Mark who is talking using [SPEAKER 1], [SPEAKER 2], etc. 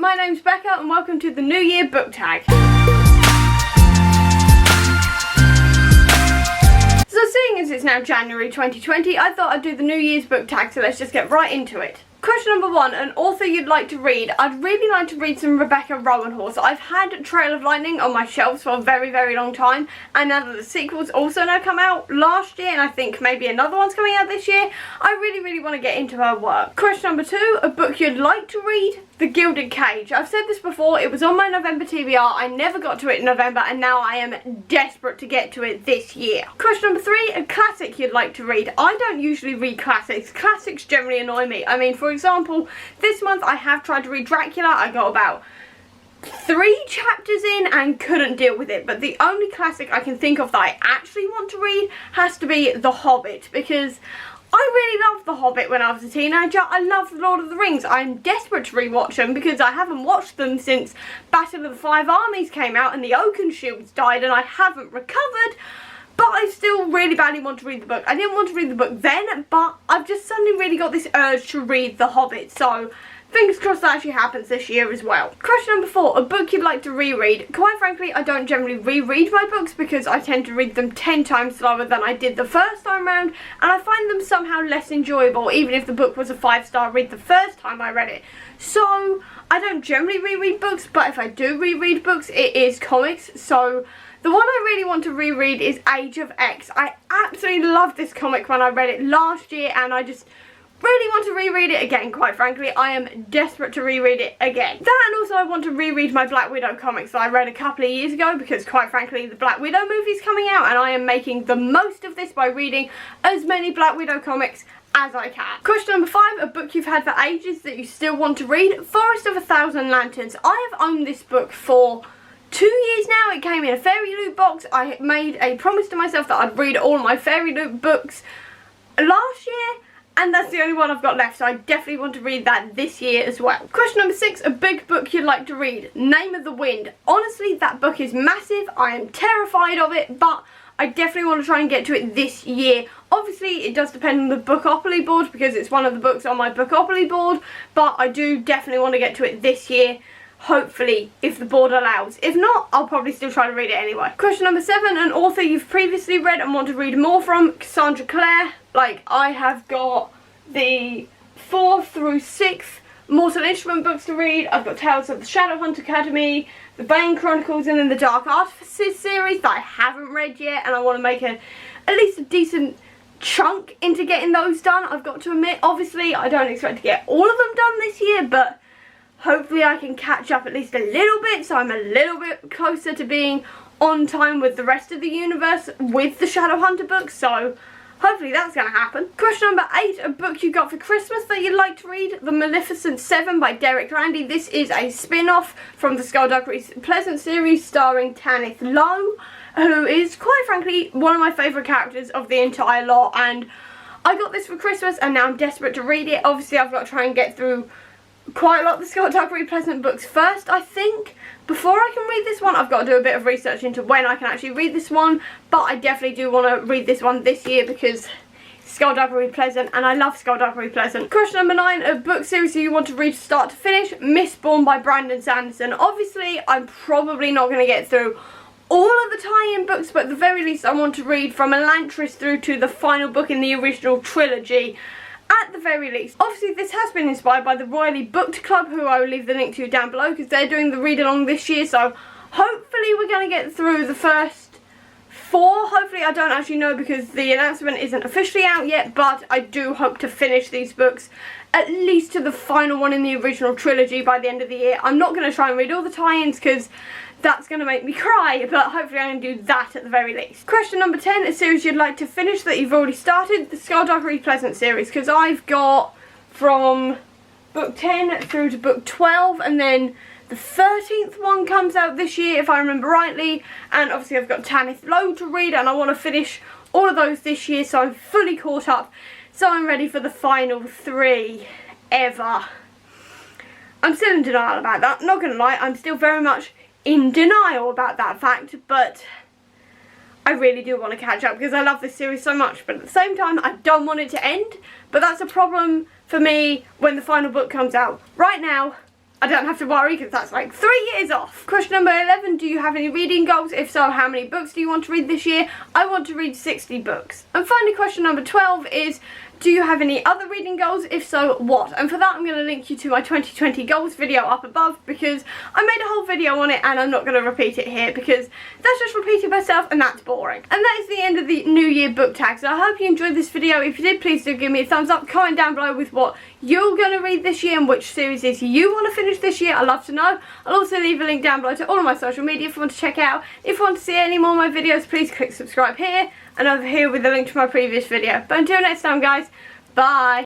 [SPEAKER 1] my name's Becca and welcome to the New Year book tag. So seeing as it's now January 2020, I thought I'd do the New Year's book tag, so let's just get right into it. Question number 1, an author you'd like to read. I'd really like to read some Rebecca Rowanhorse. I've had Trail of Lightning on my shelves for a very, very long time, and now that the sequel's also now come out last year, and I think maybe another one's coming out this year, I really want to get into her work. Question number 2, a book you'd like to read. The Gilded Cage. I've said this before, it was on my November TBR, I never got to it in November, and now I am desperate to get to it this year. Question number 3, a classic you'd like to read. I don't usually read classics. Classics generally annoy me. I mean, for example, this month I have tried to read Dracula. I got about 3 chapters in and couldn't deal with it, but the only classic I can think of that I actually want to read has to be The Hobbit, because I really loved The Hobbit when I was a teenager. I loved The Lord of the Rings. I'm desperate to rewatch them because I haven't watched them since Battle of the Five Armies came out and the Oakenshields died, and I haven't recovered. But I still really badly want to read the book. I didn't want to read the book then, but I've just suddenly really got this urge to read The Hobbit. So fingers crossed that actually happens this year as well. Question number 4, a book you'd like to reread. Quite frankly, I don't generally reread my books because I tend to read them 10 times slower than I did the first time round, and I find them somehow less enjoyable, even if the book was a 5-star read the first time I read it. So I don't generally reread books, but if I do reread books, it is comics. So the one I really want to reread is Age of X. I absolutely loved this comic when I read it last year, and I just really want to reread it again. Quite frankly, I am desperate to reread it again. That, and also I want to reread my Black Widow comics that I read a couple of years ago, because quite frankly the Black Widow movie's coming out and I am making the most of this by reading as many Black Widow comics as I can. Question number 5, a book you've had for ages that you still want to read. Forest of a Thousand Lanterns. I have owned this book for 2 years now. It came in a Fairy Loot box. I made a promise to myself that I'd read all my Fairy Loot books last year, and that's the only one I've got left, so I definitely want to read that this year as well. Question number 6, a big book you'd like to read. Name of the Wind. Honestly, that book is massive. I am terrified of it, but I definitely want to try and get to it this year. Obviously, it does depend on the Bookopoly board because it's one of the books on my Bookopoly board, but I do definitely want to get to it this year. Hopefully, if the board allows. If not, I'll probably still try to read it anyway. Question number 7, an author you've previously read and want to read more from. Cassandra Clare. Like, I have got the 4th through 6th Mortal Instrument books to read. I've got Tales of the Shadowhunt Academy, the Bane Chronicles, and then the Dark Artifices series that I haven't read yet, and I want to make at least a decent chunk into getting those done. I've got to admit, obviously, I don't expect to get all of them done this year, but hopefully I can catch up at least a little bit, so I'm a little bit closer to being on time with the rest of the universe with the Shadowhunter books, so hopefully that's going to happen. Question number 8, a book you got for Christmas that you'd like to read. The Maleficent 7 by Derek Landy. This is a spin-off from the Skullduggery Pleasant series starring Tanith Lowe, who is, quite frankly, one of my favourite characters of the entire lot, and I got this for Christmas and now I'm desperate to read it. Obviously I've got to try and get through quite a lot of the Skullduggery Pleasant books first, I think. Before I can read this one, I've got to do a bit of research into when I can actually read this one, but I definitely do want to read this one this year because Skullduggery Pleasant, and I love Skullduggery Pleasant. Question number 9, a book series you want to read start to finish. Mistborn by Brandon Sanderson. Obviously, I'm probably not going to get through all of the tie-in books, but at the very least I want to read from Elantris through to the final book in the original trilogy. At the very least. Obviously this has been inspired by the Royally Booked Club, who I will leave the link to down below because they're doing the read along this year, so hopefully we're going to get through the first 4. Hopefully, I don't actually know because the announcement isn't officially out yet, but I do hope to finish these books at least to the final one in the original trilogy by the end of the year. I'm not going to try and read all the tie-ins because that's going to make me cry, but hopefully I can do that at the very least. Question number 10, a series you'd like to finish that you've already started. The Skullduggery Pleasant series, because I've got from book 10 through to book 12, and then the 13th one comes out this year if I remember rightly, and obviously I've got Tanith Lowe to read and I want to finish all of those this year, so I'm fully caught up, so I'm ready for the final 3 ever. I'm still in denial about that, not gonna lie, I'm still very much in denial about that fact, but I really do want to catch up because I love this series so much, but at the same time I don't want it to end, but that's a problem for me when the final book comes out. Right now, I don't have to worry because that's like 3 years off. Question number 11, do you have any reading goals? If so, how many books do you want to read this year? I want to read 60 books. And finally, question number 12 is, do you have any other reading goals? If so, what? And for that, I'm going to link you to my 2020 goals video up above because I made a whole video on it and I'm not going to repeat it here because that's just repeating myself and that's boring. And that is the end of the New Year book tag. So I hope you enjoyed this video. If you did, please do give me a thumbs up. Comment down below with what you're going to read this year and which series you want to finish this year. I'd love to know. I'll also leave a link down below to all of my social media if you want to check out. If you want to see any more of my videos, please click subscribe here and over here with a link to my previous video. But until next time, guys, bye.